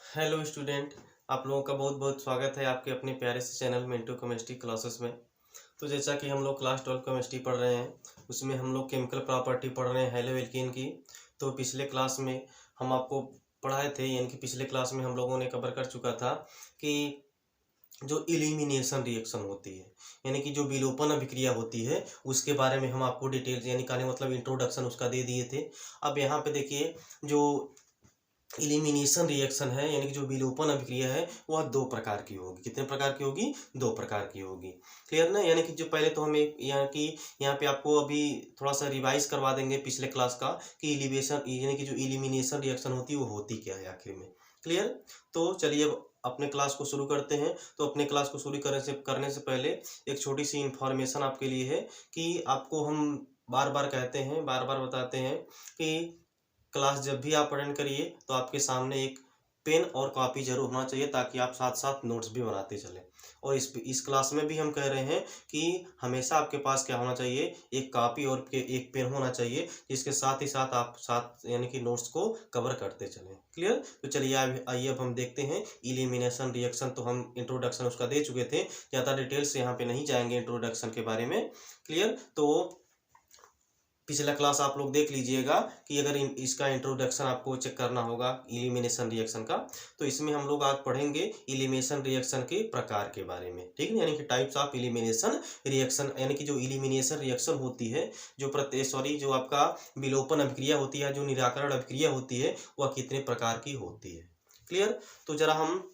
Hello student. आप लोगों का बहुत बहुत स्वागत है आपके अपने प्यारे से चैनल मिंटू केमिस्ट्री क्लासेस में। तो जैसा कि हम लोग क्लास 12 केमिस्ट्री पढ़ रहे हैं, उसमें हम लोग केमिकल प्रॉपर्टी पढ़ रहे हैं हेलो एल्कीन की। तो पिछले क्लास में हम आपको पढ़ाए थे, यानी कि पिछले क्लास में हम लोगों ने कवर कर चुका था कि जो इलिमिनेशन रिएक्शन होती है, यानी कि जो विलोपन अभिक्रिया होती है, उसके बारे में हम आपको डिटेल यानी कहने मतलब इंट्रोडक्शन उसका दे दिए थे। अब यहाँ पे देखिए, जो इलिमिनेशन रिएक्शन है यानी कि जो विलोपन अभिक्रिया है वह दो प्रकार की होगी। कितने प्रकार की होगी? दो प्रकार की होगी। क्लियर ना? यानी कि जो पहले तो हमें यहाँ पे आपको अभी थोड़ा सा रिवाइज करवा देंगे पिछले क्लास का कि इलिवेशन यानी कि जो इलिमिनेशन रिएक्शन होती है वो होती क्या है आखिर में। क्लियर? तो चलिए अब अपने क्लास को शुरू करते हैं। तो अपने क्लास को शुरू करने से पहले एक छोटी सी इंफॉर्मेशन आपके लिए है कि आपको हम बार बार कहते हैं, बार बार बताते हैं कि क्लास जब भी आप अटेंड करिए तो आपके सामने एक पेन और कॉपी जरूर होना चाहिए, ताकि आप साथ साथ नोट्स भी बनाते चलें। और इस क्लास में भी हम कह रहे हैं कि हमेशा आपके पास क्या होना चाहिए, एक कॉपी और एक पेन होना चाहिए, जिसके साथ ही साथ आप साथ यानी कि नोट्स को कवर करते चलें। क्लियर? तो चलिए आइए अब हम देखते हैं इलिमिनेशन रिएक्शन। तो हम इंट्रोडक्शन उसका दे चुके थे, ज़्यादा डिटेल्स यहाँ पे नहीं जाएंगे इंट्रोडक्शन के बारे में। क्लियर? तो पिछला क्लास आप लोग देख लीजिएगा कि अगर इसका इंट्रोडक्शन आपको चेक करना होगा इलिमिनेशन रिएक्शन का, तो इसमें हम लोग आज पढ़ेंगे इलिमिनेशन रिएक्शन के प्रकार के बारे में। ठीक है? यानी कि टाइप्स ऑफ इलिमिनेशन रिएक्शन, यानी कि जो इलिमिनेशन रिएक्शन होती है, जो आपका विलोपन अभिक्रिया होती है, जो निराकरण अभिक्रिया होती है, वह कितने प्रकार की होती है। क्लियर? तो जरा हम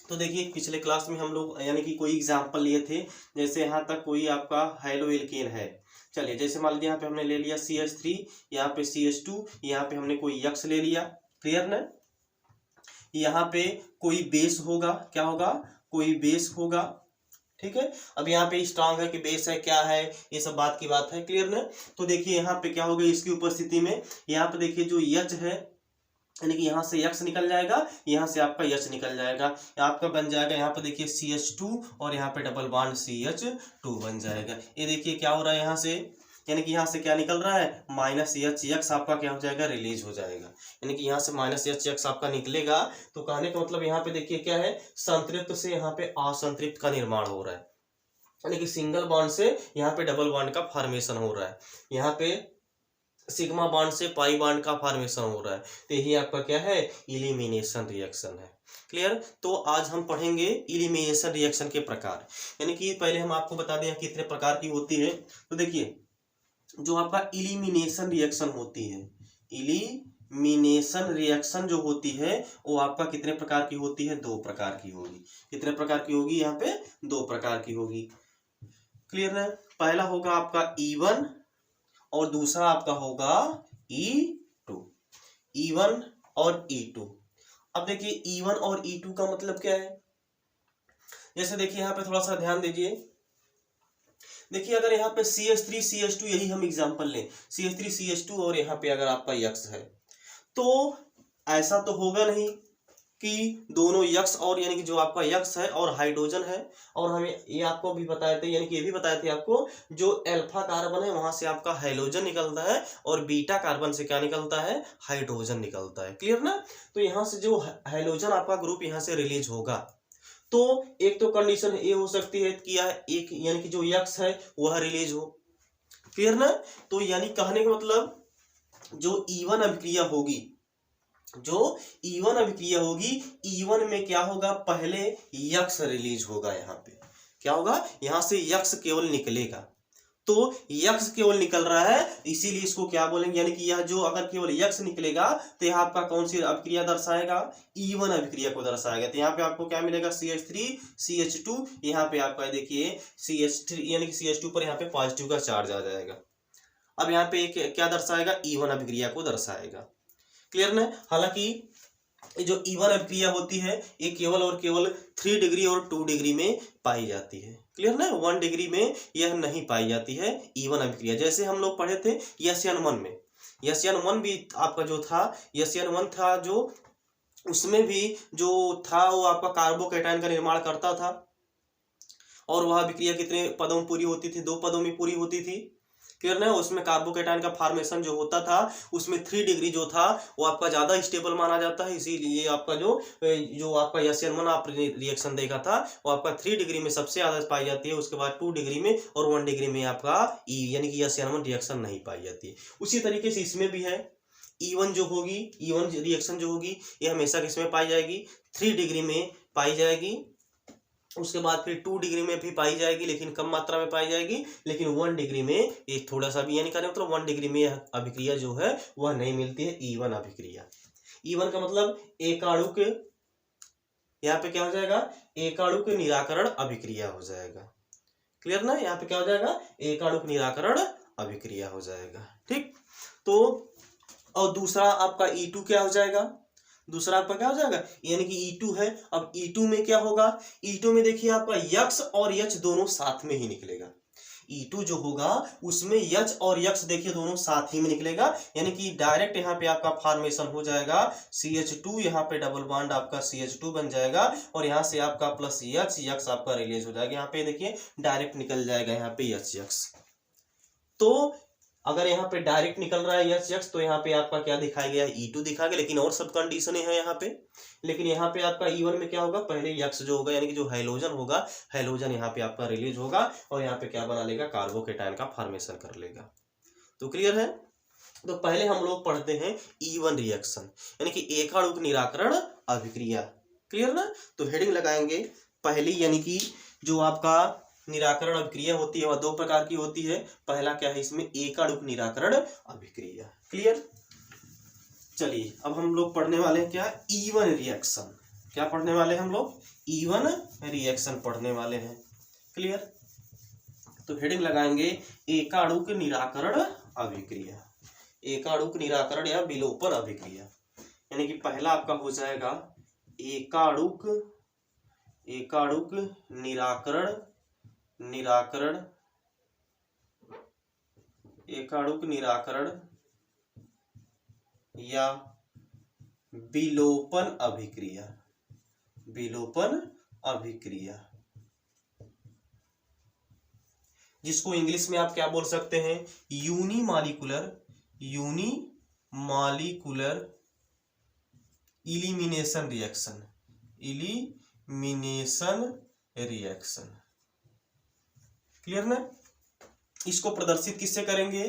तो देखिए, पिछले क्लास में हम लोग यानी कि कोई एग्जाम्पल लिए थे। जैसे यहाँ तक कोई आपका हाइलो एल्केन है। चलिए, जैसे मान लीजिए यहाँ पे हमने ले लिया CH3, यहाँ पे CH2, यहाँ पे हमने कोई यक्स ले लिया। क्लियर ना? यहाँ पे कोई बेस होगा, क्या होगा? कोई बेस होगा। ठीक है? अब यहाँ पे स्ट्रांग है कि बेस है, क्या है, ये सब बात की बात है। क्लियर ना? तो देखिए यहाँ पे क्या होगा, इसकी उपस्थिति में यहाँ पे देखिए जो यच है, यानी कि यहाँ से यक्स निकल जाएगा, यहाँ से आपका यच निकल जाएगा, आपका बन जाएगा यहाँ पे देखिए CH2 और यहाँ पे डबल बॉन्ड CH2 बन जाएगा। ये देखिए क्या हो रहा है यहाँ से, यानी कि यहाँ से क्या निकल रहा है, माइनस एच यक्स आपका क्या हो जाएगा, रिलीज हो जाएगा। यानी कि यहाँ से माइनस एच यक्स आपका निकलेगा। तो कहने का मतलब यहाँ पे देखिए क्या है, संतृप्त से यहाँ पे असंतृप्त का निर्माण हो रहा है, यानी कि सिंगल बॉन्ड से यहाँ पे डबल बॉन्ड का फॉर्मेशन हो रहा है, यहाँ पे सिग्मा बॉन्ड से पाई बॉन्ड का फॉर्मेशन हो रहा है। तो यही आपका क्या है, इलिमिनेशन रिएक्शन है। क्लियर? तो आज हम पढ़ेंगे इलिमिनेशन रिएक्शन के प्रकार, यानी कि पहले हम आपको बता दें कितने प्रकार की होती है। तो देखिए, जो आपका इलिमिनेशन रिएक्शन होती है, इलिमिनेशन रिएक्शन जो होती है वो आपका कितने प्रकार की होती है, दो प्रकार की होगी। कितने प्रकार की होगी? यहाँ पे दो प्रकार की होगी। क्लियर है? पहला होगा आपका E1 और दूसरा आपका होगा E2। E1 और E2। अब देखिए E1 और E2 का मतलब क्या है। जैसे देखिए यहाँ पे थोड़ा सा ध्यान दीजिए। देखिए अगर यहाँ पे CH3 CH2, यही हम एग्जांपल लें, CH3 CH2 और यहाँ पे अगर आपका यक्स है, तो ऐसा तो होगा नहीं कि दोनों यक्स और यानी कि जो आपका यक्स है और हाइड्रोजन है। और हमें ये आपको भी बताए थे, यानी कि ये भी बताए थे आपको, जो अल्फा कार्बन है वहां से आपका हाइड्रोजन निकलता है और बीटा कार्बन से क्या निकलता है, हाइड्रोजन निकलता है। क्लियर ना? तो यहाँ से जो हाइड्रोजन आपका ग्रुप यहाँ से रिलीज होगा, तो एक तो कंडीशन ये हो सकती है कि एक यानी कि जो यक्स है वह रिलीज हो। क्लियर ना? तो यानी कहने का मतलब जो E1 अभिक्रिया होगी, जो E1 अभिक्रिया होगी, E1 में क्या होगा, पहले यक्स रिलीज होगा। यहाँ पे क्या होगा, यहाँ से यक्स केवल निकलेगा। तो यक्स केवल निकल रहा है, इसीलिए इसको क्या बोलेंगे, यानी कि यह जो अगर केवल यक्स निकलेगा तो यहाँ आपका कौन सी अभिक्रिया दर्शाएगा, E1 अभिक्रिया को दर्शाएगा। तो यहाँ पे आपको क्या मिलेगा, CH3 CH2, यहाँ पे आपका देखिए CH3 यानी कि CH2 पर यहाँ पे पॉजिटिव का चार्ज आ जाएगा। अब यहाँ पे क्या दर्शाएगा, E1 अभिक्रिया को दर्शाएगा। क्लियर ना? हालांकि जो E1 अभिक्रिया होती है ये केवल और केवल 3 डिग्री और 2 डिग्री में पाई जाती है। क्लियर ना? 1 डिग्री में यह नहीं पाई जाती है E1 अभिक्रिया। जैसे हम लोग पढ़े थे SN1 में, SN1 भी आपका जो था, SN1 था जो, उसमें भी जो था वो आपका कार्बोकैटायन का निर्माण करता था। और वह अभिक्रिया कितने पदों में पूरी होती थी, 2 पदों में पूरी होती थी। क्लियर ना। उसमें कार्बोकेटाइन का फॉर्मेशन जो होता था उसमें 3 डिग्री जो था वो आपका ज्यादा स्टेबल माना जाता है, इसीलिए आपका जो आपका SN1 आप रिएक्शन देखा था वो आपका 3 डिग्री में सबसे ज्यादा पाई जाती है, उसके बाद 2 डिग्री में और 1 डिग्री में आपका यानी कि SN1 रिएक्शन नहीं पाई जाती है। उसी तरीके से इसमें भी है, E1 जो होगी, E1 रिएक्शन जो होगी ये हमेशा किसमें पाई जाएगी, 3 डिग्री में पाई जाएगी, उसके बाद फिर 2 डिग्री में भी पाई जाएगी लेकिन कम मात्रा में पाई जाएगी, लेकिन 1 डिग्री में एक थोड़ा सा भी, यानी कहने मतलब 1 डिग्री में अभिक्रिया जो है वह नहीं मिलती है, E1 अभिक्रिया। E1 का मतलब एकाणुक, यहाँ पे क्या हो जाएगा, एकाणुक निराकरण अभिक्रिया हो जाएगा। क्लियर ना, यहाँ पे क्या हो जाएगा, एकाणुक निराकरण अभिक्रिया हो जाएगा। ठीक, तो और दूसरा आपका E2 क्या हो जाएगा, दूसरा आपका क्या हो जाएगा, यानी कि E2 है। अब E2 में क्या होगा, E2 में देखिए आपका X और H दोनों साथ में ही निकलेगा। E2 जो होगा उसमें H और X देखिए दोनों साथ ही में निकलेगा, यानी कि डायरेक्ट यहाँ पे आपका फॉर्मेशन हो जाएगा CH2, यहाँ पे डबल बॉन्ड आपका CH2 बन जाएगा और यहाँ से आपका प्लस X आपका रिलीज हो जाएगा। यहाँ पे देखिए डायरेक्ट निकल जाएगा यहाँ पे HX। तो अगर यहाँ पे डायरेक्ट निकल रहा है HX तो यहाँ पे आपका क्या दिखाया गया है, E2 दिखा गया, लेकिन और सब कंडीशन है यहाँ पे। लेकिन यहाँ पे आपका E1 में क्या होगा, पहले X जो होगा यानी कि जो हाइड्रोजन होगा, हाइड्रोजन यहाँ पे आपका रिलीज होगा और यहाँ पे क्या बना लेगा, कार्बोकेटाइन का फॉर्मेशन कर लेगा। तो क्लियर है। तो पहले हम लोग पढ़ते हैं E1 रिएक्शन यानी कि एकाणुक निराकरण अभिक्रिया। क्लियर ना, तो हेडिंग लगाएंगे पहली, यानी कि जो आपका निराकरण अभिक्रिया होती है वह 2 प्रकार की होती है। पहला क्या है इसमें, एकाणुक निराकरण अभिक्रिया। क्लियर। चलिए अब हम लोग पढ़ने वाले हैं क्या, E1 रिएक्शन। क्या पढ़ने वाले हैं हम लोग, E1 रिएक्शन पढ़ने वाले हैं। क्लियर, तो हेडिंग लगाएंगे एकाणुक निराकरण अभिक्रिया, एकाणुक निराकरण या विलोपन अभिक्रिया। यानी कि पहला आपका हो जाएगा एकाणुक एकाणुक निराकरण या विलोपन अभिक्रिया, विलोपन अभिक्रिया, जिसको इंग्लिश में आप क्या बोल सकते हैं, यूनिमॉलिक्यूलर इलिमिनेशन रिएक्शन, क्लियर ना। इसको प्रदर्शित किससे करेंगे,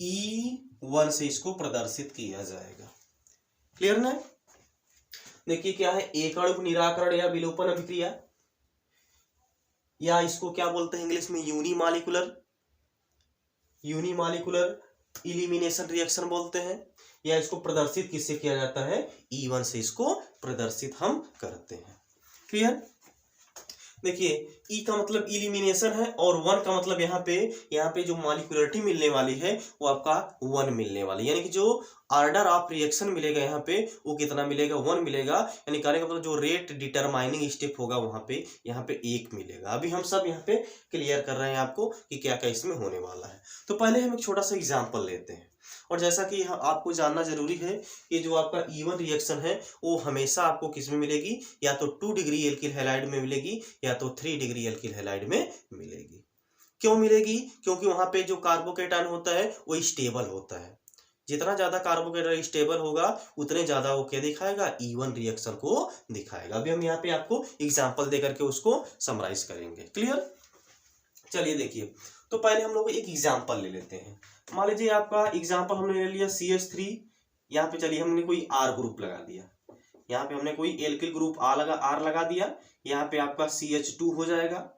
E1 से इसको प्रदर्शित किया जाएगा। क्लियर ना। देखिए क्या है, एकाणुक निराकरण या विलोपन अभिक्रिया, या इसको क्या बोलते हैं इंग्लिश में, यूनिमॉलिक्यूलर इलिमिनेशन रिएक्शन बोलते हैं। या इसको प्रदर्शित किससे किया जाता है, E1 से इसको प्रदर्शित हम करते हैं। क्लियर। देखिए E का मतलब इलिमिनेशन है और 1 का मतलब यहाँ पे जो मॉलिक्यूलरिटी मिलने वाली है वो आपका 1 मिलने वाली, यानी कि जो ऑर्डर ऑफ रिएक्शन मिलेगा यहाँ पे वो कितना मिलेगा, 1 मिलेगा। यानी कहने का मतलब जो रेट डिटरमाइनिंग स्टेप होगा वहाँ पे 1 मिलेगा। अभी हम सब यहाँ पे क्लियर कर रहे हैं आपको कि क्या क्या इसमें होने वाला है। तो पहले हम एक छोटा सा एग्जाम्पल लेते हैं, और जैसा कि आपको जानना जरूरी है कि जो आपका E1 रिएक्शन है वो हमेशा आपको किस में मिलेगी, या तो 2 डिग्री एल्किल हैलाइड में मिलेगी या तो 3 डिग्री एल्किल हैलाइड में मिलेगी। क्यों मिलेगी, क्योंकि वहां पे जो कार्बोकेटाइन होता है वो स्टेबल होता है। जितना ज्यादा कार्बोकेटाइन स्टेबल होगा उतने ज्यादा वो क्या दिखाएगा, E1 रिएक्शन को दिखाएगा। अभी हम यहाँ पे आपको एग्जाम्पल देकर के उसको समराइज करेंगे। क्लियर। चलिए देखिए, तो पहले हम लोग एक एग्जाम्पल ले लेते हैं। मान लीजिए आपका एग्जाम्पल हमने ले लिया CH3, यहाँ पे चलिए हमने कोई R ग्रुप लगा दिया, यहाँ पे हमने कोई एल्किल ग्रुप R लगा दिया, यहाँ पे आपका CH2 हो जाएगा।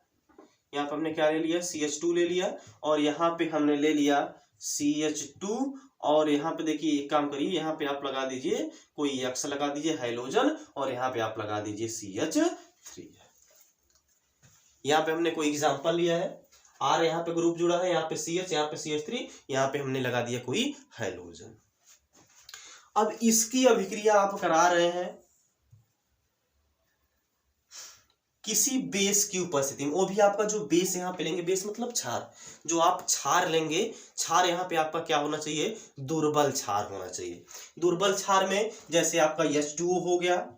यहाँ पे हमने क्या ले लिया, CH2 ले लिया, और यहाँ पे हमने ले लिया CH2, और यहाँ पे देखिए एक काम करिए, यहाँ पे आप लगा दीजिए कोई X लगा दीजिए हाइड्रोजन, और यहाँ पे आप लगा दीजिए CH3। यहाँ पे हमने कोई एग्जाम्पल लिया है, R यहाँ पे ग्रुप जुड़ा है, यहाँ पे CH, यहाँ पे CH3, यहाँ पे हमने लगा दिया कोई हाइड्रोजन। अब इसकी अभिक्रिया आप करा रहे हैं किसी बेस की उपस्थिति में, वो भी आपका जो बेस यहाँ पे लेंगे, बेस मतलब क्षार, जो आप क्षार लेंगे, क्षार यहाँ पे आपका क्या होना चाहिए, दुर्बल क्षार होना चाहिए। दुर्बल क्षार में जैसे आपका H2O हो गया,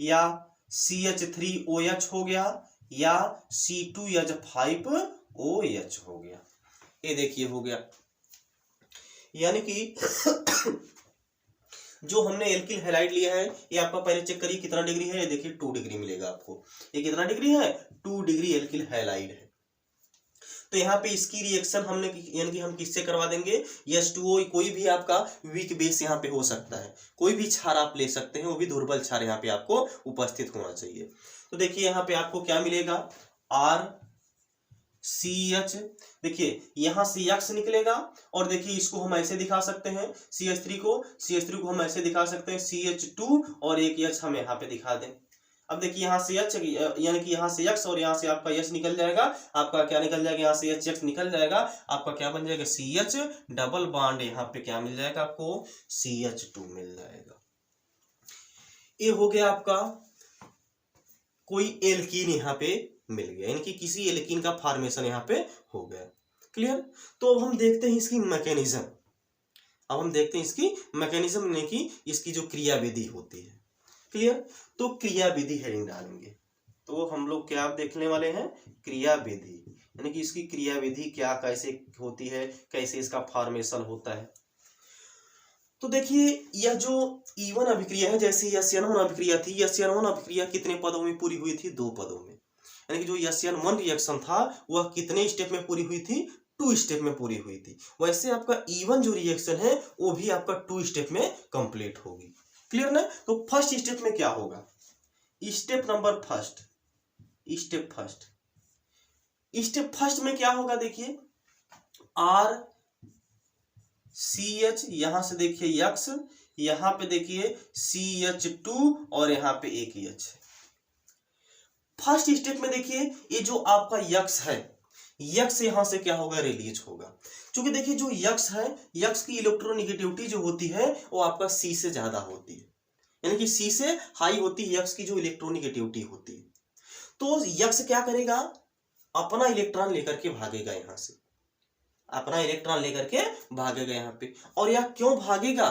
या CH3OH हो गया, या C2H5OH हो गया। ये देखिए हो गया, यानी कि जो हमने एल्किल हैलाइड लिया है ये आपका पहले चेक करिए कितना डिग्री है, ये देखिए 2 डिग्री मिलेगा आपको। ये कितना डिग्री है, 2 डिग्री एल्किल हैलाइड है। तो यहाँ पे इसकी रिएक्शन हमने यानी कि हम किससे करवा देंगे, H2O। कोई भी आपका वीक बेस यहाँ पे हो सकता है, कोई भी क्षार आप ले सकते हैं, वो भी दुर्बल क्षार यहाँ पे आपको उपस्थित होना चाहिए। तो देखिए यहाँ पे आपको क्या मिलेगा, RCH। देखिए यहाँ से X निकलेगा और देखिए इसको हम ऐसे दिखा सकते हैं, CH3 को हम ऐसे दिखा सकते हैं CH2 और एक H हम यहाँ पे दिखा दें। अब देखिए यहाँ से H यानी कि यहाँ से X और यहाँ से आपका H निकल जाएगा, आपका क्या निकल जाएगा, यहाँ से HX निकल जाएगा, आपका क्या बन जाएगा CH डबल बॉन्ड, यहाँ पे क्या मिल जाएगा आपको CH2 मिल जाएगा। ये हो गया आपका कोई एल्कीन यहाँ पे मिल गया, यानी कि किसी एल्कीन का फॉर्मेशन यहाँ पे हो गया। क्लियर। तो अब हम देखते हैं इसकी मैकेनिज्म, यानी कि इसकी जो क्रिया विधि होती है। क्लियर। तो क्रिया विधि हेडिंग डालेंगे, तो हम लोग क्या देखने वाले हैं, क्रिया विधि, यानी कि इसकी क्रिया विधि क्या कैसे होती है, कैसे इसका फॉर्मेशन होता है। तो देखिए यह जो E1 अभिक्रिया है, जैसे SN1 अभिक्रिया थी, SN1 अभिक्रिया कितने पदों में पूरी हुई थी, 2 पदों में। यानी कि जो SN1 रिएक्शन था वह कितने स्टेप में पूरी हुई थी, 2 स्टेप में पूरी हुई थी। वैसे आपका E1 जो रिएक्शन है वो भी आपका 2 स्टेप में कंप्लीट होगी। क्लियर ना। तो फर्स्ट स्टेप में क्या होगा, स्टेप फर्स्ट में क्या होगा, देखिए RCH, यहां से देखिए X, यहां पे देखिए CH2 और यहां पे एक H। फर्स्ट स्टेप में देखिए ये जो आपका X है, X यहां से क्या होगा, रिलीज होगा। क्योंकि देखिए जो X है, X की इलेक्ट्रोनेगेटिविटी जो होती है वो आपका C से ज्यादा होती है, यानी कि C से हाई होती है X की जो इलेक्ट्रोनेगेटिविटी होती है। तो X क्या करेगा, अपना इलेक्ट्रॉन लेकर के भागेगा, यहाँ से अपना इलेक्ट्रॉन लेकर के भागेगा यहाँ पे। और यह क्यों भागेगा,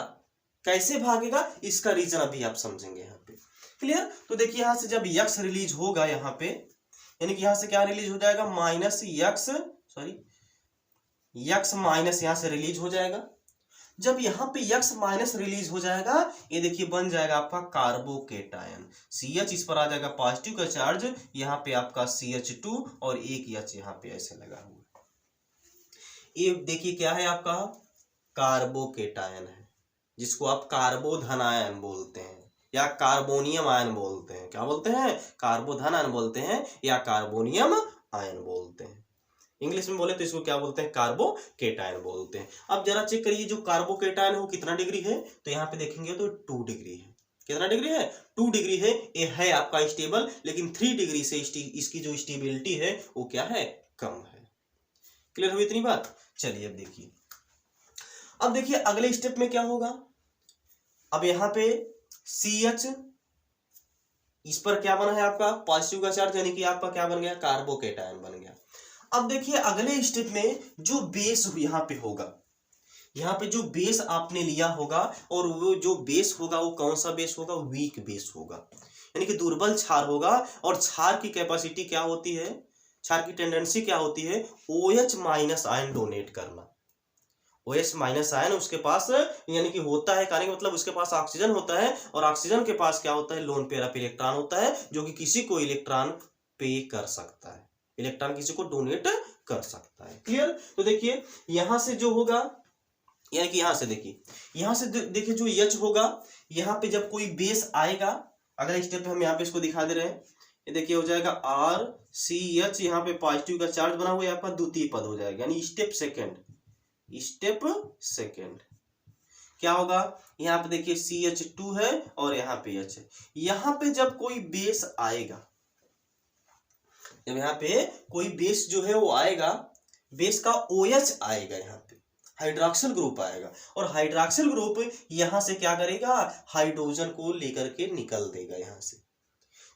कैसे भागेगा, इसका रीजन अभी आप समझेंगे यहाँ पे। क्लियर। तो देखिए यहाँ से जब X रिलीज होगा यहाँ पे, यानी कि यहाँ से क्या रिलीज हो जाएगा, X माइनस यहाँ से रिलीज हो जाएगा। जब यहाँ पे X माइनस रिलीज हो जाएगा, ये देखिए बन जाएगा आपका कार्बोकेटायन, CH इस पर आ जाएगा पॉजिटिव का चार्ज, यहाँ पे आपका CH2 और एक H यहाँ पे ऐसे लगा हुआ। ये देखिए क्या है, आपका कार्बोकेटायन है, जिसको आप कार्बोधन आयन बोलते हैं या कार्बोनियम आयन बोलते हैं। क्या बोलते हैं, कार्बोधन आयन बोलते हैं या कार्बोनियम आयन बोलते हैं। इंग्लिश में बोले तो इसको क्या बोलते हैं, कार्बोकेटायन बोलते हैं। अब जरा चेक करिए जो कार्बोकेटायन है वो कितना डिग्री है, तो यहाँ पे देखेंगे तो 2 डिग्री है। कितना डिग्री है, 2 डिग्री है। ये है आपका स्टेबल, लेकिन 3 डिग्री से इसकी जो स्टेबिलिटी है वो क्या है, कम है। क्लियर हुई इतनी बात। चलिए अब देखिए अगले स्टेप में क्या होगा। अब यहाँ पे CH, इस पर क्या बना है आपका पॉजिटिव का चार्ज, यानी कि आपका क्या बन गया, कार्बोकेटायन बन गया। अब देखिए अगले स्टेप में जो बेस यहाँ पे होगा, यहाँ पे जो बेस आपने लिया होगा, और वो जो बेस होगा वो कौन सा बेस होगा, वीक बेस होगा, यानी कि दुर्बल क्षार होगा। और क्षार की कैपेसिटी क्या होती है, क्षार की टेंडेंसी क्या होती है, OH माइनस आयन डोनेट करना। OH माइनस आयन उसके पास यानी कि होता है, कहने का मतलब उसके पास ऑक्सीजन होता है, और ऑक्सीजन के पास क्या होता है, लोन पेयर ऑफ इलेक्ट्रॉन होता है, जो कि किसी को इलेक्ट्रॉन पे कर सकता है, इलेक्ट्रॉन किसी को डोनेट कर सकता है। क्लियर। तो देखिए यहां से जो होगा, यानी कि यहां से देखिए जो H होगा, यहाँ पे जब कोई बेस आएगा, अगले स्टेप पे हम यहाँ पे इसको दिखा दे रहे हैं, ये देखिए हो जाएगा RCH, यहाँ पे पॉजिटिव का चार्ज बना हुआ है, आपका द्वितीय पद हो जाएगा, यानी स्टेप सेकेंड क्या होगा, यहाँ पे देखिए CH2 है और यहाँ पे H है। यहाँ पे जब कोई बेस आएगा, जब यहाँ पे कोई बेस जो है वो आएगा, बेस का OH आएगा, यहाँ पे हाइड्रोक्सिल ग्रुप आएगा, और हाइड्रोक्सिल ग्रुप यहाँ से क्या करेगा, हाइड्रोजन को लेकर के निकल देगा यहाँ से।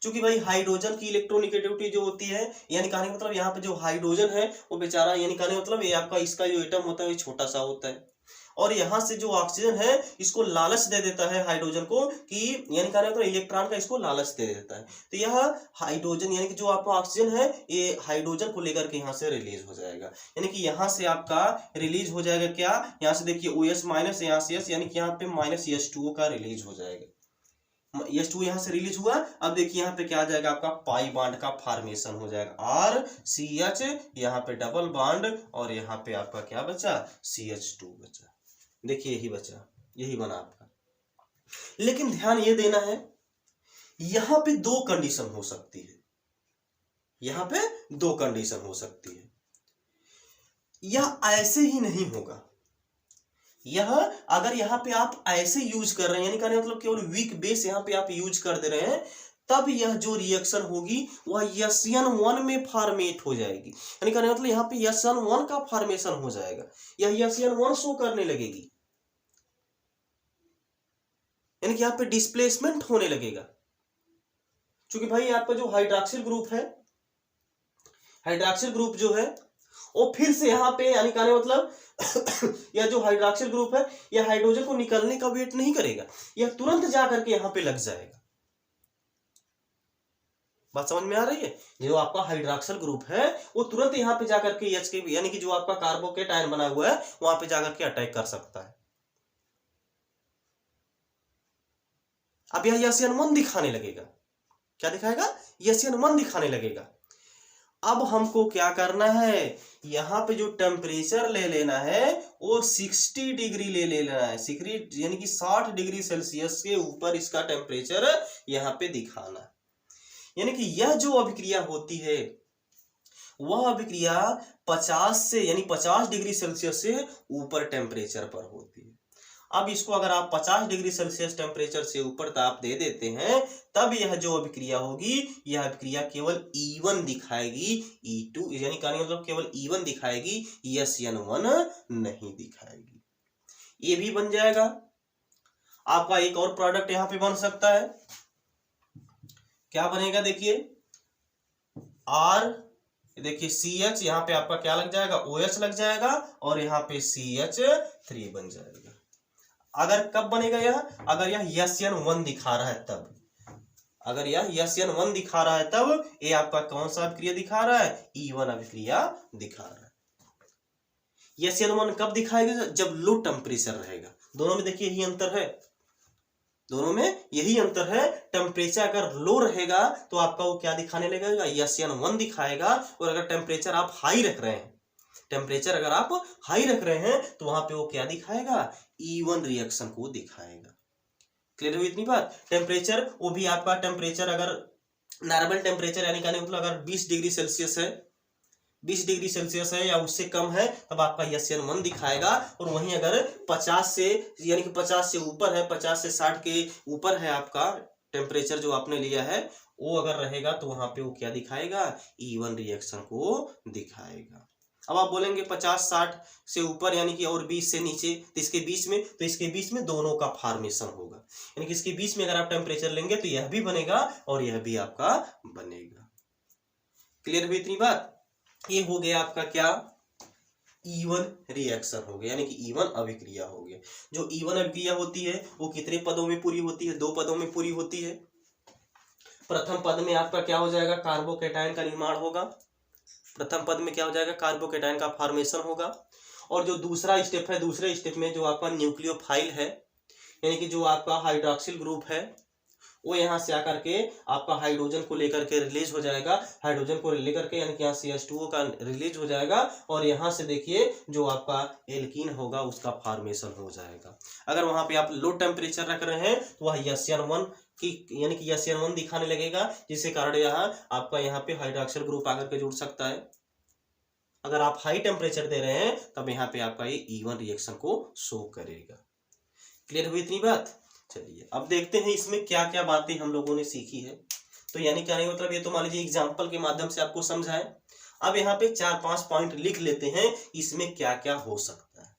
क्योंकि भाई हाइड्रोजन की इलेक्ट्रोनेगेटिविटी जो होती है, यानी कहने का मतलब यहाँ पे जो हाइड्रोजन है वो बेचारा, यानी कहने का मतलब ये आपका इसका जो एटम होता है वो छोटा सा होता है, और यहाँ से जो ऑक्सीजन है इसको लालच दे देता है हाइड्रोजन को कि यानी क्या तो इलेक्ट्रॉन का इसको लालच दे देता है। तो यह हाइड्रोजन यानी कि जो आपका ऑक्सीजन है ये हाइड्रोजन को लेकर के यहाँ से रिलीज हो जाएगा, यानी कि यहाँ से आपका रिलीज हो जाएगा क्या, यहाँ से देखिए OH माइनस यहाँ से S, यानी कि यहाँ पे माइनस H2O का रिलीज हो जाएगा। H2 यहाँ से रिलीज हुआ। अब देखिए यहाँ पे क्या आ जाएगा आपका पाई बॉन्ड का फॉर्मेशन हो जाएगा RCH, यहाँ पे डबल बॉन्ड और यहाँ पे आपका क्या बचा CH2 बचा। देखिए यही बचा, यही बना आपका। लेकिन ध्यान ये देना है यहाँ पे दो कंडीशन हो सकती है, यहाँ पे दो कंडीशन हो सकती है। यह ऐसे ही नहीं होगा, यह अगर यहाँ पे आप ऐसे यूज कर रहे हैं यानी कहने मतलब केवल वीक बेस यहाँ पे आप यूज कर दे रहे हैं, तब यह जो रिएक्शन होगी वह SN1 में फॉर्मेट हो जाएगी। यानी कहने मतलब यहाँ पे SN1 का फॉर्मेशन हो जाएगा, यह SN1 शो करने लगेगी, यानी कि यहाँ पे डिस्प्लेसमेंट होने लगेगा। क्योंकि भाई आपका जो हाइड्रॉक्सिल ग्रुप है, हाइड्रॉक्सिल ग्रुप जो है वो फिर से यहाँ पे यानी कहने मतलब यह जो हाइड्रॉक्सिल ग्रुप है यह हाइड्रोजन को निकलने का वेट नहीं करेगा, यह तुरंत जाकर के यहाँ पे लग जाएगा। बात समझ में आ रही है? जो आपका हाइड्रॉक्सिल ग्रुप है वो तुरंत यहाँ पे जाकर के H के यानी कि जो आपका कार्बोकेटायन बना हुआ है वहां पे जाकर के अटैक कर सकता है। अब यह SN1 दिखाने लगेगा, क्या दिखाएगा? SN1 दिखाने लगेगा। अब हमको क्या करना है, यहाँ पे जो टेम्परेचर ले लेना है वो 60 डिग्री ले लेना है, यानी कि 60 डिग्री सेल्सियस के ऊपर इसका टेम्परेचर यहाँ पे दिखाना है। यानी कि यह जो अभिक्रिया होती है वह अभिक्रिया 50 से यानी 50 डिग्री सेल्सियस से ऊपर टेम्परेचर पर होती है। अब इसको अगर आप 50 डिग्री सेल्सियस टेम्परेचर से ऊपर ताप दे देते हैं तब यह जो अभिक्रिया होगी यह अभिक्रिया केवल E1 दिखाएगी, E2 यानी कहने मतलब केवल E1 दिखाएगी, SN1 नहीं दिखाएगी। ये भी बन जाएगा। आपका एक और प्रोडक्ट यहाँ पे बन सकता है, क्या बनेगा देखिए देखिए CH, यहाँ पे आपका क्या लग जाएगा OH लग जाएगा और यहाँ पे CH3 बन जाएगा। अगर कब बनेगा यह, अगर यह SN1 दिखा रहा है तब, अगर यह SN1 दिखा रहा है तब ये आपका कौन सा अभिक्रिया दिखा रहा है, E1 अभिक्रिया दिखा रहा है। SN1 कब दिखाएगा, जब लो टेम्परेचर रहेगा। दोनों में देखिए यही अंतर है, दोनों में यही अंतर है। टेम्परेचर अगर लो रहेगा तो आपका वो क्या दिखाने लगेगा, SN1 दिखाएगा, और अगर टेम्परेचर आप हाई रख रहे हैं, टेम्परेचर अगर आप हाई रख रहे हैं तो वहां पे वो क्या दिखाएगा, E1 रिएक्शन को दिखाएगा। क्लियर हुई इतनी बात? टेम्परेचर वो भी आपका टेम्परेचर अगर नॉर्मल टेम्परेचर यानी कहने मतलब अगर 20 डिग्री सेल्सियस है, 20 डिग्री सेल्सियस है या उससे कम है तब आपका SN1 दिखाएगा। और वहीं अगर 50 से यानी कि 50 से ऊपर है, 50 से 60 के ऊपर है आपका टेम्परेचर जो आपने लिया है, वो अगर रहेगा तो वहां पे वो क्या दिखाएगा, E1 रिएक्शन को दिखाएगा। अब आप बोलेंगे 50-60 से ऊपर यानी कि और 20 से नीचे, तो इसके बीच में, तो इसके बीच में दोनों का फॉर्मेशन होगा, यानी कि इसके बीच में अगर आप टेम्परेचर लेंगे तो यह भी बनेगा और यह भी आपका बनेगा। क्लियर हुई इतनी बात? ये हो गया आपका क्या, E1 रिएक्शन हो गया, यानी कि E1 अभिक्रिया हो गया। जो E1 अभिक्रिया होती है वो कितने पदों में पूरी होती है, 2 पदों में पूरी होती है। प्रथम पद में आपका क्या हो जाएगा, कार्बोकेटायन का निर्माण होगा। प्रथम पद में क्या हो जाएगा, कार्बोकेटायन का फॉर्मेशन होगा। और जो दूसरा स्टेप है, दूसरे स्टेप में जो आपका न्यूक्लियोफाइल है यानी कि जो आपका हाइड्रॉक्सिल ग्रुप है वो यहाँ से आकर के आपका हाइड्रोजन को लेकर के रिलीज हो जाएगा। हाइड्रोजन को लेकर के यानी कि यहाँ CH2O का रिलीज हो जाएगा और यहाँ से देखिए जो आपका एल्कीन होगा उसका फॉर्मेशन हो जाएगा। अगर वहाँ पे आप लो टेम्परेचर रख रहे हैं तो वह SN1 की यानी कि SN1 दिखाने लगेगा, जिसके कारण यहाँ आपका यहाँ पे हाइड्रॉक्सिल ग्रुप आकर के जुड़ सकता है। अगर आप हाई टेम्परेचर दे रहे हैं तब यहाँ पे आपका ये E1 रिएक्शन को शो करेगा। क्लियर हुई इतनी बात? चलिए अब देखते हैं इसमें क्या क्या बातें हम लोगों ने सीखी है। तो यानी क्या नहीं मतलब ये तो मान लीजिए एग्जाम्पल के माध्यम से आपको समझाएं। अब यहाँ पे 4-5 पॉइंट लिख लेते हैं इसमें क्या क्या हो सकता है।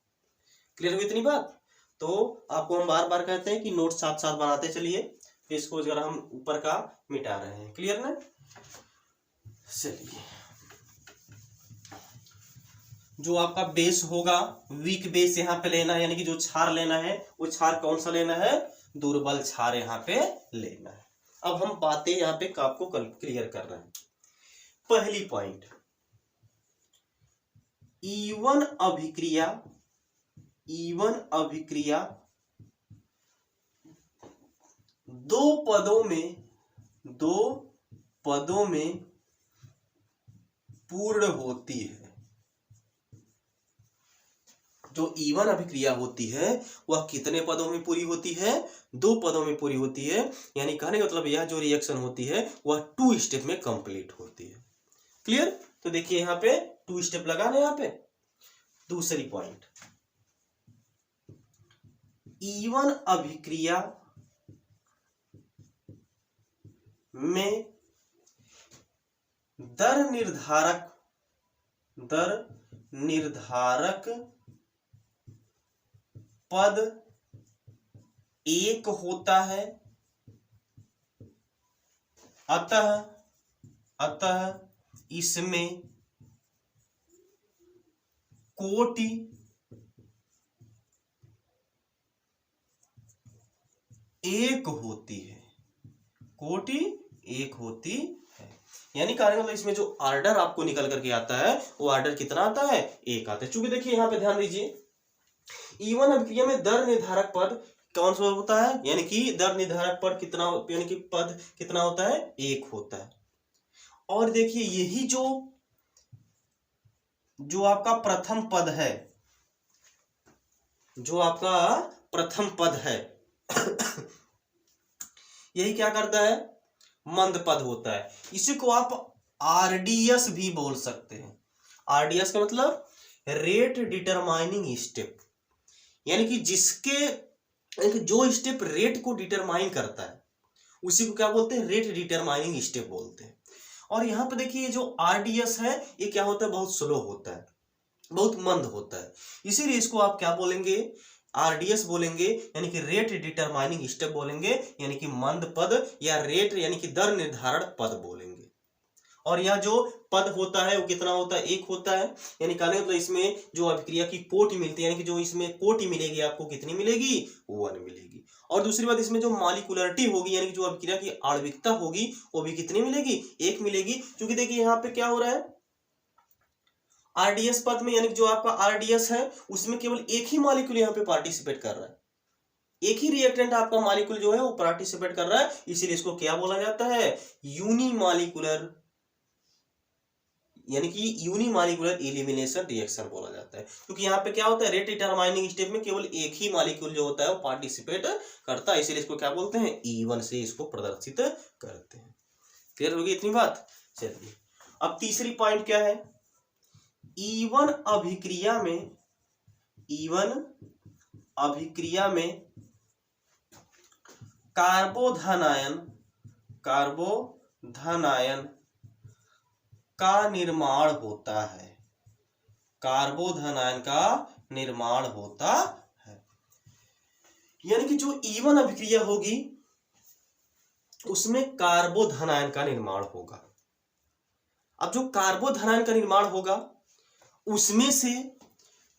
क्लियर हुई इतनी बात? तो आपको हम बार बार कहते हैं कि नोट साथ साथ बनाते चलिए, इसको जरा हम ऊपर का मिटा रहे हैं। क्लियर ना? चलिए जो आपका बेस होगा वीक बेस यहाँ पे लेना है, यानी कि जो क्षार लेना है वो क्षार कौन सा लेना है, दुर्बल क्षार यहाँ पे लेना है। अब हम बातें यहाँ पे आपको क्लियर कर रहे हैं। पहली पॉइंट, ईवन अभिक्रिया दो पदों में पूर्ण होती है। जो ईवन अभिक्रिया होती है वह कितने पदों में पूरी होती है, 2 पदों में पूरी होती है। यानी कहने का मतलब यह जो रिएक्शन होती है वह 2 स्टेप में कंप्लीट होती है। क्लियर? तो देखिए यहाँ पे 2 स्टेप लगा ना यहाँ पे। दूसरी पॉइंट, ईवन अभिक्रिया में दर निर्धारक पद 1 होता है, अतः इसमें कोटि 1 होती है, कोटि 1 होती है। यानी कहने का मतलब इसमें जो ऑर्डर आपको निकल करके आता है वो ऑर्डर कितना आता है, 1 आता है। चूंकि देखिए यहाँ पे ध्यान दीजिए, ईवन अभिक्रिया में दर निर्धारक पद कौन सा होता है, यानी कि दर निर्धारक पद कितना, यानी कि पद कितना होता है, 1 होता है। और देखिए यही जो आपका प्रथम पद है, जो आपका प्रथम पद है यही क्या करता है, मंद पद होता है। इसी को आप आरडीएस भी बोल सकते हैं। आरडीएस का मतलब रेट डिटरमाइनिंग स्टेप, यानी कि जो स्टेप रेट को डिटरमाइन करता है उसी को क्या बोलते हैं, रेट डिटरमाइनिंग स्टेप बोलते हैं। और यहाँ पे देखिए जो आरडीएस है ये क्या होता है, बहुत स्लो होता है, बहुत मंद होता है। इसीलिए इसको आप क्या बोलेंगे, आरडीएस बोलेंगे, यानी कि रेट डिटरमाइनिंग स्टेप बोलेंगे, यानी कि मंद पद या रेट यानी कि दर निर्धारण पद बोलेंगे। और यह जो पद होता है वो कितना होता है, 1 होता है। यानी कहने मतलब इसमें जो अभिक्रिया की कोटि मिलती है, यानी कि जो इसमें कोटि मिलेगी आपको कितनी मिलेगी, 1 मिलेगी। और दूसरी बात इसमें जो मॉलिक्यूलरिटी होगी, यानी कि जो अभिक्रिया की आणविकता होगी वो भी कितनी मिलेगी, 1 मिलेगी। क्योंकि देखिए यहाँ पे क्या हो रहा है, आरडीएस पद में, यानी जो आपका आरडीएस है उसमें केवल एक ही मॉलिक्यूल यहाँ पे पार्टिसिपेट कर रहा है, एक ही रिएक्टेंट आपका मॉलिक्यूल जो है वो पार्टिसिपेट कर रहा है। इसीलिए इसको क्या बोला जाता है, यूनिमॉलिक्यूलर, यानी कि यूनिमॉलिक्यूलर एलिमिनेशन रिएक्शन बोला जाता है। क्योंकि यहाँ पे क्या होता है, रेट डिटरमाइनिंग स्टेप में केवल एक ही मॉलिक्यूल जो होता है वो पार्टिसिपेट करता है, इसीलिए इसको क्या बोलते हैं, E1 से इसको प्रदर्शित करते हैं। क्लियर होगी इतनी बात? चलिए अब तीसरी पॉइंट क्या है, ईवन अभिक्रिया में कार्बोधनायन का निर्माण होता है, कार्बोधनायन का निर्माण होता है। यानी कि जो ईवन अभिक्रिया होगी उसमें कार्बोधनायन का निर्माण होगा। अब जो कार्बोधनायन का निर्माण होगा उसमें से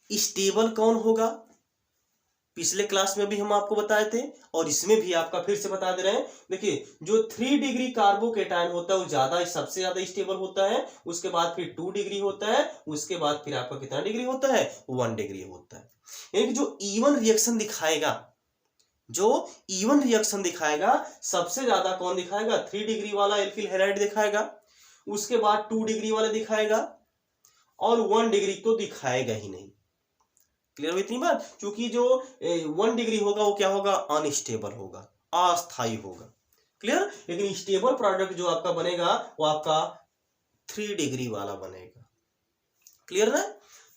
स्टेबल कौन होगा, पिछले क्लास में भी हम आपको बताए थे और इसमें भी आपका फिर से बता दे रहे हैं। देखिए जो 3 डिग्री कार्बोकेटायन होता है वो ज्यादा, सबसे ज्यादा स्टेबल होता है, उसके बाद फिर 2 डिग्री होता है, उसके बाद फिर आपका कितना डिग्री होता है, 1 डिग्री होता है। यानी कि जो ईवन रिएक्शन दिखाएगा, सबसे ज्यादा कौन दिखाएगा, 3 डिग्री वाला एल्किल हैलाइड दिखाएगा, उसके बाद 2 डिग्री वाला दिखाएगा और 1 डिग्री तो दिखाएगा ही नहीं। क्लियर हुई इतनी बात? क्योंकि जो 1 डिग्री होगा वो क्या होगा, अनस्टेबल होगा, अस्थायी होगा। क्लियर? लेकिन स्टेबल प्रोडक्ट जो आपका बनेगा वो आपका 3 डिग्री वाला बनेगा। क्लियर ना?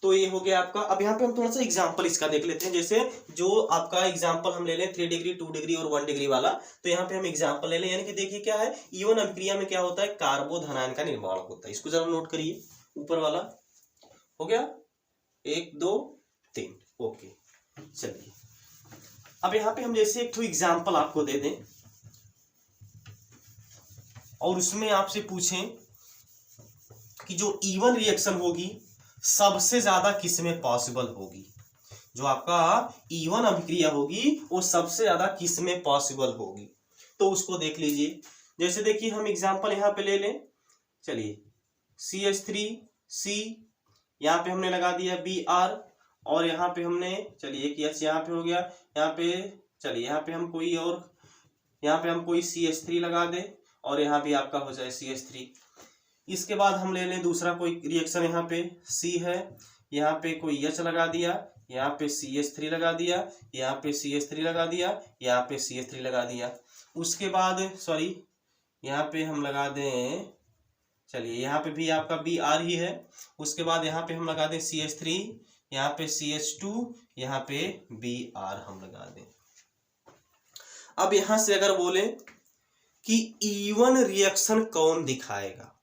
तो ये हो गया आपका। अब यहाँ पे हम थोड़ा सा एग्जांपल इसका देख लेते हैं। जैसे जो आपका एग्जांपल हम ले लें 3 डिग्री, 2 डिग्री और 1 डिग्री वाला, तो यहाँ पे हम एग्जांपल ले लें। यानी कि देखिए क्या है, ईवन अभिक्रिया में क्या होता है, कार्बोधनायन का निर्माण होता है। इसको जरा नोट करिए, ऊपर वाला हो गया, 1 2 3, ओके। चलिए अब यहाँ पे हम जैसे एक तो एग्जाम्पल आपको दे दें और उसमें आपसे पूछें कि जो ईवन रिएक्शन होगी सबसे ज्यादा किसमें पॉसिबल होगी, जो आपका E1 अभिक्रिया होगी वो सबसे ज्यादा किसमें पॉसिबल होगी, तो उसको देख लीजिए। जैसे देखिए हम एग्जांपल यहाँ पे ले लें, चलिए CH3C, यहाँ पे हमने लगा दिया Br, और यहाँ पे हमने चलिए एक H यहाँ पे हो गया, यहाँ पे चलिए यहाँ पे हम कोई और, यहाँ पे हम कोई CH3 लगा दे और यहाँ भी आपका हो जाए CH3। इसके बाद हम ले लें दूसरा कोई रिएक्शन, यहाँ पे C है, यहाँ पे कोई H लगा दिया, यहाँ पे CH3 लगा दिया, यहाँ पे CH3 लगा दिया, यहाँ पे CH3 लगा दिया। उसके बाद सॉरी यहाँ पे हम लगा दें, चलिए यहाँ पे भी आपका Br ही है। उसके बाद यहाँ पे हम लगा दें CH3, यहाँ पे CH2, यहाँ पे Br हम लगा दें। अब यहां से अगर बोले कि E1 रिएक्शन कौन दिखाएगा,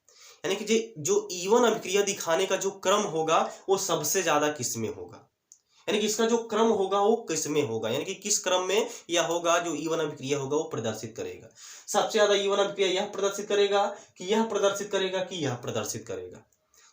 यानी कि जो E1 अभिक्रिया दिखाने का जो क्रम होगा वो सबसे ज्यादा किसमें होगा, यानी कि इसका जो क्रम होगा वो किसमें होगा, यानी कि किस क्रम में यह होगा जो E1 अभिक्रिया होगा वो प्रदर्शित करेगा। सबसे ज्यादा E1 अभिक्रिया यह प्रदर्शित करेगा कि यह प्रदर्शित करेगा कि यह प्रदर्शित करेगा।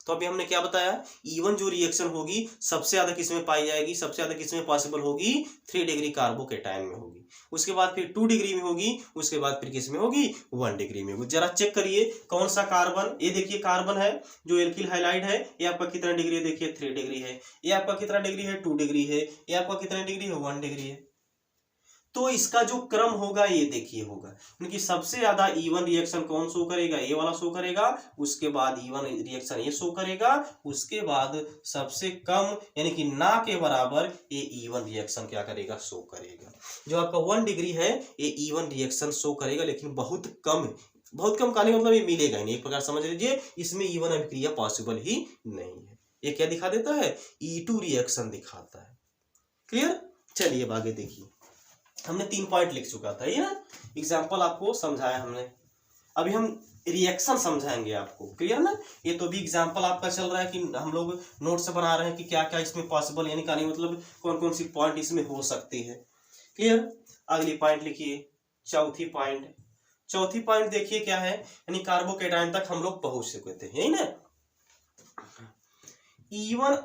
तो अभी हमने क्या बताया, E1 जो रिएक्शन होगी सबसे ज्यादा किसमें पाई जाएगी, सबसे ज्यादा किसमें पॉसिबल होगी, 3 डिग्री कार्बोकेटायन में होगी। उसके बाद फिर 2 डिग्री में होगी, उसके बाद फिर किसमें होगी, 1 डिग्री में होगी। जरा चेक करिए कौन सा कार्बन, ये देखिए कार्बन है जो एल्किल हाइलाइड है, ये आपका कितना डिग्री है, देखिए 3 डिग्री है। ये आपका कितना डिग्री है, 2 डिग्री है। ये आपका कितना डिग्री है, 1 डिग्री है। तो इसका जो क्रम होगा ये देखिए होगा, क्योंकि सबसे ज्यादा E1 रिएक्शन कौन शो करेगा, ये वाला शो करेगा, उसके बाद E1 रिएक्शन ये शो करेगा, उसके बाद सबसे कम यानी कि ना के बराबर ये E1 रिएक्शन क्या करेगा, शो करेगा। जो आपका 1 डिग्री है ये E1 रिएक्शन शो करेगा, लेकिन बहुत कम कहने का मतलब ये मिलेगा ही नहीं, एक प्रकार समझ लीजिए इसमें E1 अभिक्रिया पॉसिबल ही नहीं है। ये क्या दिखा देता है, E2 रिएक्शन दिखाता है। क्लियर, चलिए अब आगे देखिए। हमने 3 पॉइंट लिख चुका था, ये ना एग्जाम्पल आपको समझाया हमने, अभी हम रिएक्शन समझाएंगे आपको। क्लियर ना, ये तो भी एग्जाम्पल आपका चल रहा है कि हम लोग नोट से बना रहे हैं कि क्या क्या इसमें पॉसिबल, यानी कहानी मतलब कौन कौन सी पॉइंट इसमें हो सकती है। क्लियर, अगली पॉइंट लिखिए, चौथी पॉइंट देखिए क्या है, यानी कार्बोकेटायन तक हम लोग पहुंच चुके थे, यही ना। E1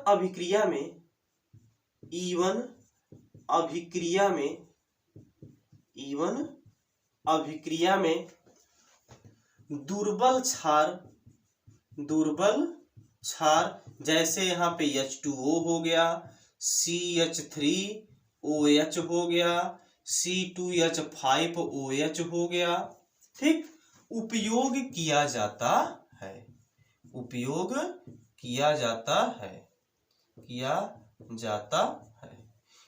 अभिक्रिया में दुर्बल क्षार जैसे यहाँ पे H2O हो गया, CH3OH हो गया, C2H5OH हो गया, ठीक, उपयोग किया जाता है।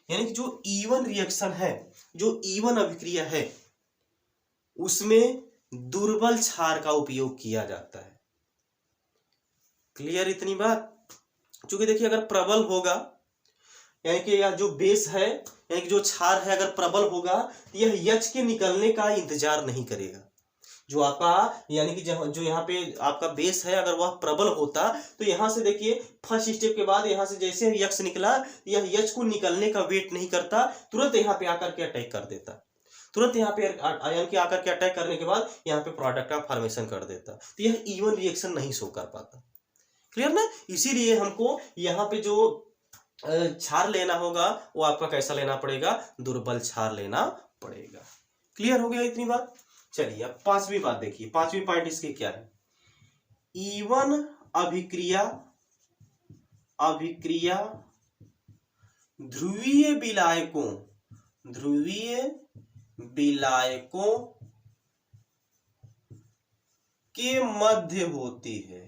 यानी कि जो E1 रिएक्शन है, जो E1 अभिक्रिया है, उसमें दुर्बल क्षार का उपयोग किया जाता है। क्लियर इतनी बात, क्योंकि देखिए अगर प्रबल होगा, यानी कि यह जो बेस है, यानी कि जो क्षार है अगर प्रबल होगा, यह H के निकलने का इंतजार नहीं करेगा। जो आपका यानी कि जो यहाँ पे आपका बेस है अगर वह प्रबल होता, तो यहाँ से देखिए फर्स्ट स्टेप के बाद यहाँ से जैसे ही X निकला, यह H को निकलने का वेट नहीं करता, तुरंत यहाँ पे आकर के अटैक कर देता, तुरंत यहाँ पे आयन के आकर के अटैक करने के बाद यहाँ पे प्रोडक्ट का फॉर्मेशन कर देता। तो यह E1 रिएक्शन नहीं शो कर पाता। क्लियर ना, इसीलिए हमको यहाँ पे जो क्षार लेना होगा वो आपका कैसा लेना पड़ेगा, दुर्बल क्षार लेना पड़ेगा। क्लियर हो गया इतनी बात। चलिए अब 5वीं बात देखिए, 5वीं पॉइंट इसकी क्या है, E1 अभिक्रिया ध्रुवीय विलायकों के मध्य होती है।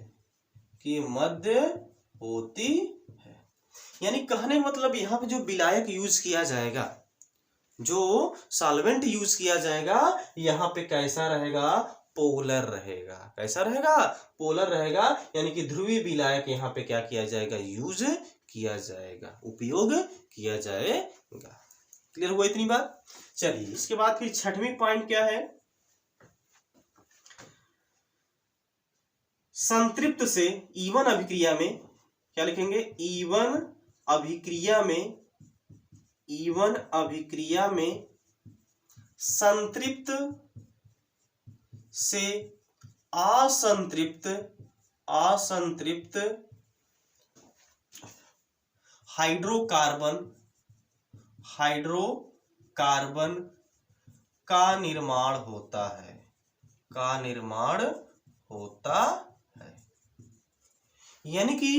यानी कहने मतलब यहाँ पे जो विलायक यूज किया जाएगा, जो सॉल्वेंट यूज किया जाएगा, यहाँ पे कैसा रहेगा, पोलर रहेगा। कैसा रहेगा, पोलर रहेगा, यानी कि ध्रुवीय विलायक यहाँ पे क्या किया जाएगा, यूज किया जाएगा, उपयोग किया जाएगा। क्लियर हुआ इतनी बात। चलिए इसके बाद फिर 6वीं पॉइंट क्या है, संतृप्त से E1 अभिक्रिया में क्या लिखेंगे, E1 अभिक्रिया में संतृप्त से असंतृप्त हाइड्रोकार्बन हाइड्रोकार्बन का निर्माण होता है, का निर्माण होता है। यानी कि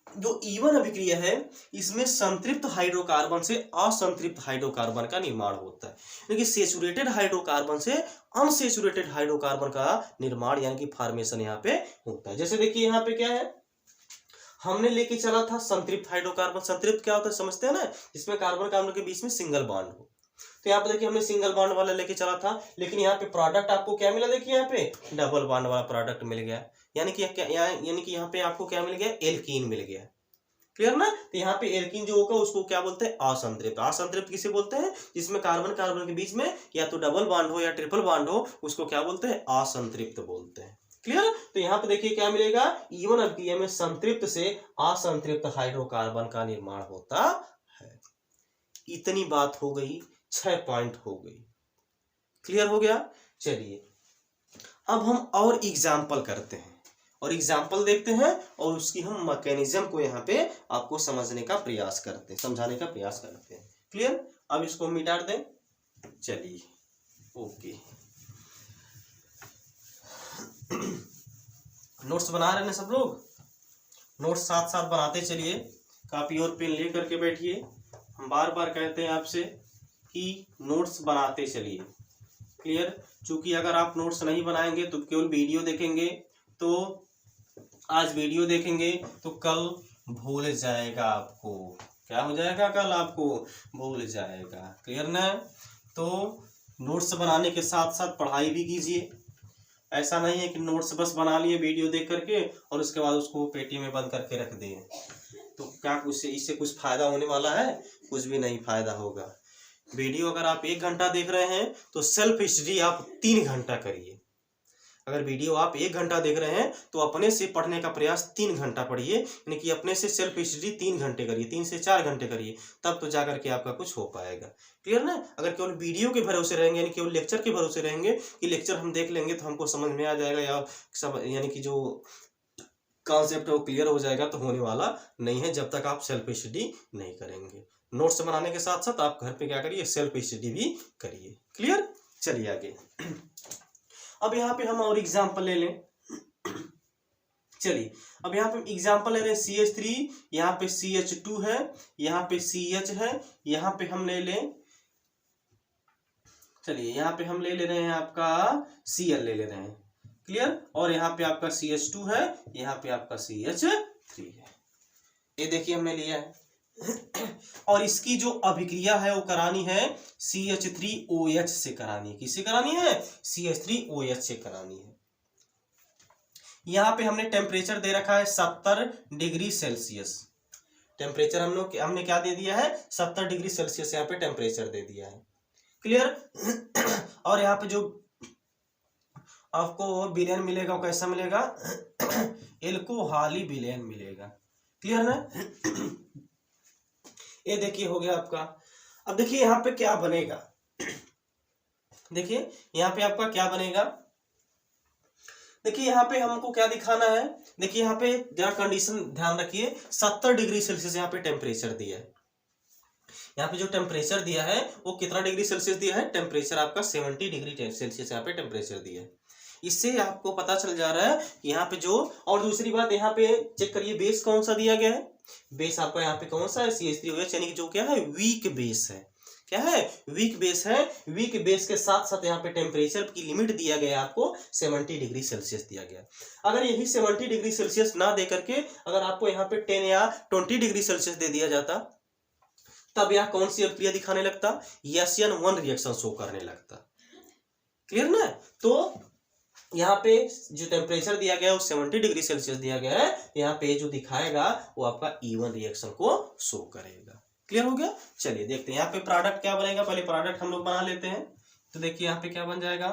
जो E1 अभिक्रिया है इसमें संतृप्त हाइड्रोकार्बन से असंतृप्त हाइड्रोकार्बन का निर्माण होता है, यानी कि सेचुरेटेड हाइड्रोकार्बन से अनसेचुरेटेड हाइड्रोकार्बन का निर्माण यानी कि फॉर्मेशन यहाँ पे होता है। जैसे देखिए यहाँ पे क्या है, हमने लेके चला था संतृप्त हाइड्रोकार्बन। संतृप्त क्या होता है समझते हैं ना, जिसमें कार्बन कार्बन के बीच में सिंगल बॉन्ड हो। तो यहाँ पे देखिए हमने सिंगल बॉन्ड वाला लेके चला था, लेकिन यहाँ पे प्रोडक्ट आपको क्या मिला, देखिए यहाँ पे डबल बॉन्ड वाला प्रोडक्ट मिल गया। यानी कि यहाँ पे आपको क्या मिल गया, एल्कीन मिल गया। क्लियर ना। तो यहाँ पे एल्कीन जो होगा उसको क्या बोलते हैं, असंतृप्त। असंतृप्त किसे बोलते हैं, जिसमें कार्बन कार्बन के बीच में या तो डबल बॉन्ड हो या ट्रिपल बॉन्ड हो, उसको क्या बोलते हैं, असंतृप्त बोलते हैं। क्लियर। तो यहाँ पे देखिए क्या मिलेगा, E1 अभिक्रिया में संतृप्त से असंतृप्त हाइड्रोकार्बन का निर्माण होता है। इतनी बात हो गई, 6 पॉइंट हो गई। क्लियर हो गया। चलिए अब हम और एग्जाम्पल करते हैं और एग्जाम्पल देखते हैं और उसकी हम मैकेनिज्म को यहाँ पे आपको समझने का प्रयास करते हैं, समझाने का प्रयास करते हैं। क्लियर। अब इसको मिटा दें। चलिए ओके। नोट्स बना रहे हैं सब लोग, नोट्स साथ साथ बनाते चलिए, कॉपी और पेन ले करके बैठिए। हम बार बार कहते हैं आपसे कि नोट्स बनाते चलिए। क्लियर। चूंकि अगर आप नोट्स नहीं बनाएंगे तो केवल वीडियो देखेंगे, तो आज वीडियो देखेंगे तो कल भूल जाएगा आपको। क्या हो जाएगा, कल आपको भूल जाएगा। क्लियर ना। तो नोट्स बनाने के साथ साथ पढ़ाई भी कीजिए। ऐसा नहीं है कि नोट्स बस बना लिए वीडियो देख करके और उसके बाद उसको पेटी में बंद करके रख दिए, तो क्या इससे कुछ फायदा होने वाला है, कुछ भी नहीं फायदा होगा। वीडियो अगर आप 1 घंटा देख रहे हैं तो सेल्फ स्टडी आप 3 घंटा करिए। अगर वीडियो आप 1 घंटा देख रहे हैं तो अपने से पढ़ने का प्रयास 3 घंटा पढ़िए, यानी कि अपने से सेल्फ स्टडी 3 घंटे करिए, 3 से 4 घंटे करिए, तब तो जाकर के आपका कुछ हो पाएगा। क्लियर ना। अगर केवल वीडियो के भरोसे रहेंगे, यानी केवल लेक्चर के भरोसे रहेंगे कि लेक्चर हम देख लेंगे तो हमको समझ में आ जाएगा या सब, यानी कि जो कॉन्सेप्ट है वो क्लियर हो जाएगा, तो होने वाला नहीं है जब तक आप सेल्फ स्टडी नहीं करेंगे। नोट्स बनाने के साथ साथ आप घर पे क्या करिए, सेल्फ स्टडी भी करिए। क्लियर। चलिए आगे। अब यहाँ पे हम और एग्जाम्पल ले लें। चलिए अब यहाँ पे एग्जाम्पल ले रहे हैं CH3, यहाँ पे CH2 है, यहाँ पे CH है, यहाँ पे हम ले लें, चलिए यहाँ पे हम ले रहे हैं आपका Cl ले रहे हैं। क्लियर। और यहाँ पे आपका CH2 है, यहाँ पे आपका CH3 है। ये देखिए हमने लिया है और इसकी जो अभिक्रिया है वो करानी है CH3OH से करानी है। किससे करानी है, CH3OH से करानी है। यहाँ पे हमने टेम्परेचर दे रखा है 70 डिग्री सेल्सियस। टेम्परेचर हमने क्या दे दिया है, 70 डिग्री सेल्सियस यहाँ पे टेम्परेचर दे दिया है। क्लियर। और यहाँ पे जो आपको विलेन मिलेगा वो कैसा मिलेगा, एल्कोहली विलेन मिलेगा। क्लियर ना। ये देखिए हो गया आपका। अब देखिए यहाँ पे क्या बनेगा, देखिए यहाँ पे आपका क्या बनेगा। देखिए यहाँ पे हमको क्या दिखाना है, देखिए यहाँ पे जरा कंडीशन ध्यान रखिए, 70 डिग्री सेल्सियस यहाँ पे टेम्परेचर दिया है। यहाँ पे जो टेम्परेचर दिया है वो कितना डिग्री सेल्सियस दिया है, टेम्परेचर आपका 70 डिग्री सेल्सियस यहाँ पे टेम्परेचर दिया है। इससे आपको पता चल जा रहा है कि यहाँ पे जो, और दूसरी बात यहाँ पे चेक करिए बेस कौन सा दिया गया है, बेस आपका यहाँ पे कौन सा है, CH3OH, यानी कि जो क्या है, वीक बेस है। क्या है, वीक बेस है। वीक बेस के साथ साथ यहाँ पे टेम्परेचर की लिमिट दिया गया आपको 70 डिग्री सेल्सियस दिया गया। अगर यही 70 डिग्री सेल्सियस ना दे करके अगर आपको यहाँ पे 10 या 20 डिग्री सेल्सियस दे दिया जाता, तब यह कौन सी अभिक्रिया दिखाने लगता, SN1 रिएक्शन शो करने लगता। क्लियर ना। तो यहाँ पे जो टेम्परेचर दिया गया है वो 70 डिग्री सेल्सियस दिया गया है, यहाँ पे जो दिखाएगा वो आपका E1 रिएक्शन को शो करेगा। क्लियर हो गया। चलिए देखते हैं यहाँ पे प्रोडक्ट क्या बनेगा, पहले प्रोडक्ट हम लोग बना लेते हैं। तो देखिए यहाँ पे क्या बन जाएगा,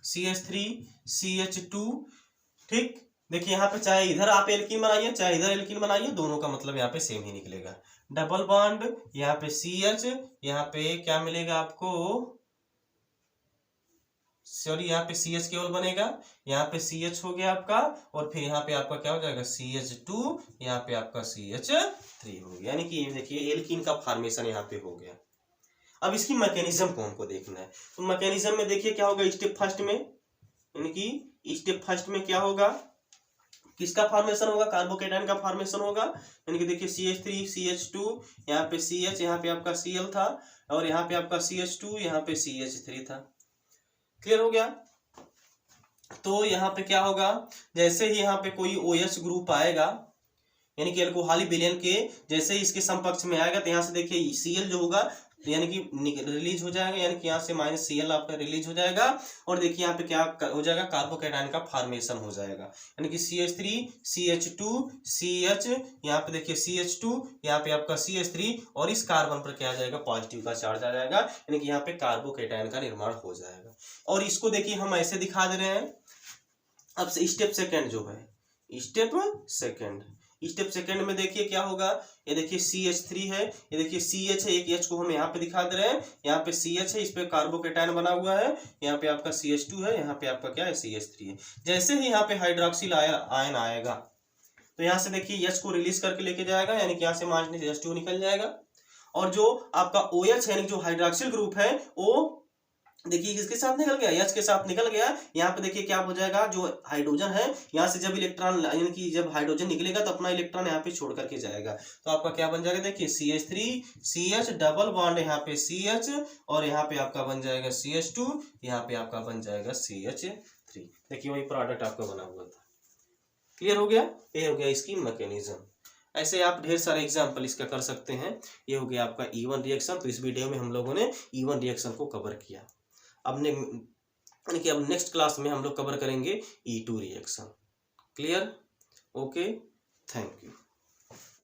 CH3 CH2। ठीक। देखिए यहाँ पे चाहे इधर आप एल्कीन बनाइए चाहे इधर एल्कीन बनाइए, दोनों का मतलब यहाँ पे सेम ही निकलेगा। डबल बॉन्ड, यहाँ पे CH, यहाँ पे क्या मिलेगा आपको सॉरी यहाँ पे CH केवल बनेगा, यहाँ पे CH हो गया आपका, और फिर यहाँ पे आपका क्या हो जाएगा CH2, यहाँ पे आपका CH3 हो गया। यानी कि ये देखिए एल्कीन का फॉर्मेशन यहाँ पे हो गया। अब इसकी मैकेनिज्म को हमको देखना है। तो मैकेनिज्म में देखिए क्या होगा स्टेप फर्स्ट में, यानी कि स्टेप फर्स्ट में क्या होगा, किसका फॉर्मेशन होगा, कार्बोकेटाइन का फॉर्मेशन होगा। यानी कि देखिए CH3 CH2, यहाँ पे CH, यहाँ पे आपका Cl था, और यहाँ पे आपका CH2, यहाँ पे CH3 था। क्लियर हो गया। तो यहाँ पे क्या होगा, जैसे ही यहाँ पे कोई OH ग्रुप आएगा, यानी कि अल्कोहलिक विलयन के जैसे ही इसके समकक्ष में आएगा, तो यहाँ से देखिए Cl जो होगा यानी कि रिलीज हो जाएगा, यानी कि यहाँ से -Cl आपका रिलीज हो जाएगा, और देखिए यहाँ पे क्या हो जाएगा, कार्बोकेटाइन का फॉर्मेशन हो जाएगा। यानी कि CH3 CH2 CH, यहाँ पे देखिए CH2, यहाँ पे आपका CH3, और इस कार्बन पर क्या आ जाएगा, पॉजिटिव का चार्ज आ जाएगा, यानी कि यहाँ पे कार्बोकेटाइन का निर्माण हो जाएगा। और इसको देखिए हम ऐसे दिखा दे रहे हैं। अब से स्टेप सेकेंड जो है, स्टेप सेकेंड में देखिए क्या होगा, ये देखिए CH3 है, ये देखिए CH है, एक H को हम यहाँ पे दिखा दे रहे हैं, यहाँ पे CH है, इस पे कार्बोकेटाइन बना हुआ है, यहाँ पे आपका CH2 है, यहाँ पे आपका क्या है CH3 है। जैसे ही यहाँ पे हाइड्रोक्सिल आयन आएगा, तो यहाँ से देखिए H को रिलीज करके लेके जाएगा, यानी कि यहाँ से -H2 निकल जाएगा, और जो आपका OH है, यानी जो हाइड्रोक्सिल ग्रुप है, वो देखिए किसके साथ निकल गया, H के साथ निकल गया। यहाँ पे देखिए क्या हो जाएगा, जो हाइड्रोजन है यहाँ से जब इलेक्ट्रॉन, यानी कि जब हाइड्रोजन निकलेगा तो अपना इलेक्ट्रॉन यहाँ पे छोड़ करके जाएगा, तो आपका क्या बन जाएगा, देखिए CH3 CH डबल बॉन्ड, यहाँ पे CH, और यहाँ पे आपका बन जाएगा CH2, यहाँ पे आपका बन जाएगा CH3। देखिए वही प्रोडक्ट आपका बना हुआ था। क्लियर हो गया। ये हो गया इसकी मैकेनिज्म। ऐसे आप ढेर सारे एग्जाम्पल इसका कर सकते हैं। ये हो गया आपका E1 रिएक्शन। तो इस वीडियो में हम लोगों ने E1 रिएक्शन को कवर किया। अब नेक्स्ट क्लास में हम लोग कवर करेंगे E2 reaction. Clear, okay, thank you.